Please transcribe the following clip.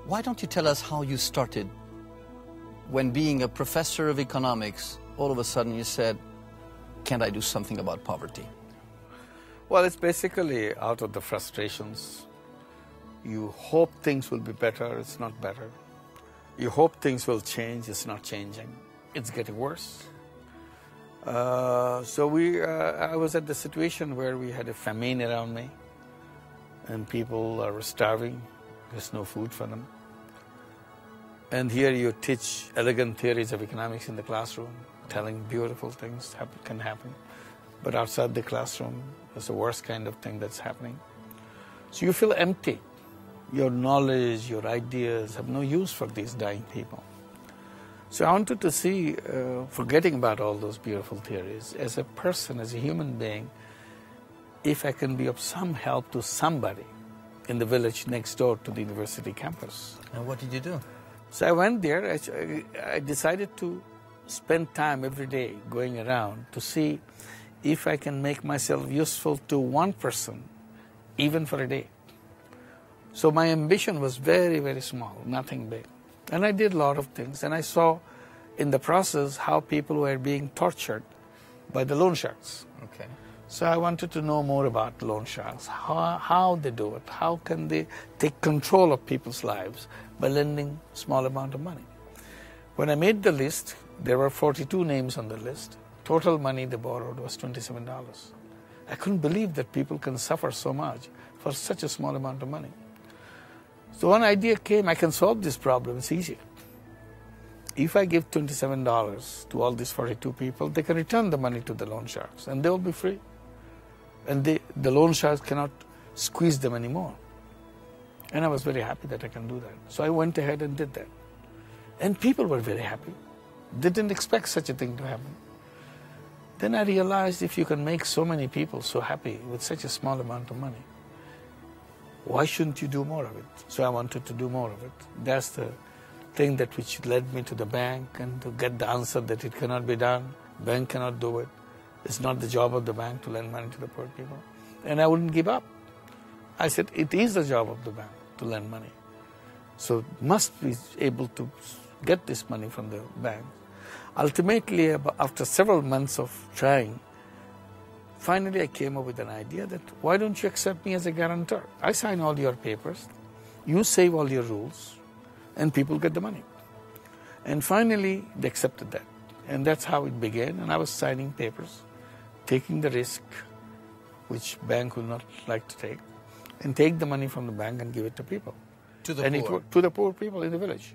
Why don't you tell us how you started? When being a professor of economics, all of a sudden you said, can't I do something about poverty? Well, it's basically out of the frustrations. You hope things will be better, it's not better. You hope things will change, it's not changing. It's getting worse. I was at the situation where we had a famine around me and people are starving. There's no food for them. And here you teach elegant theories of economics in the classroom, telling beautiful things can happen. But outside the classroom, it's the worst kind of thing that's happening. So you feel empty. Your knowledge, your ideas have no use for these dying people. So I wanted to see, forgetting about all those beautiful theories, as a person, as a human being, if I can be of some help to somebody in the village next door to the university campus. And what did you do? So I went there. I decided to spend time every day going around to see if I can make myself useful to one person, even for a day. So my ambition was very, very small, nothing big. And I did a lot of things, and I saw in the process how people were being tortured by the loan sharks. Okay. So I wanted to know more about loan sharks, how they do it, how can they take control of people's lives by lending small amount of money. When I made the list, there were 42 names on the list. Total money they borrowed was $27. I couldn't believe that people can suffer so much for such a small amount of money. So one idea came, I can solve this problem, it's easy. If I give $27 to all these 42 people, they can return the money to the loan sharks and they will be free. And the loan sharks cannot squeeze them anymore. And I was very happy that I can do that. So I went ahead and did that. And people were very happy. They didn't expect such a thing to happen. Then I realized if you can make so many people so happy with such a small amount of money, why shouldn't you do more of it? So I wanted to do more of it. That's the thing that which led me to the bank and to get the answer that it cannot be done. Bank cannot do it. It's not the job of the bank to lend money to the poor people. And I wouldn't give up. I said, it is the job of the bank to lend money. So must be able to get this money from the bank. Ultimately, after several months of trying, finally I came up with an idea that why don't you accept me as a guarantor? I sign all your papers, you save all your rules, and people get the money. And finally, they accepted that. And that's how it began. And I was signing papers, taking the risk, which bank will not like to take, and take the money from the bank and give it to people. To the poor? To the poor people in the village.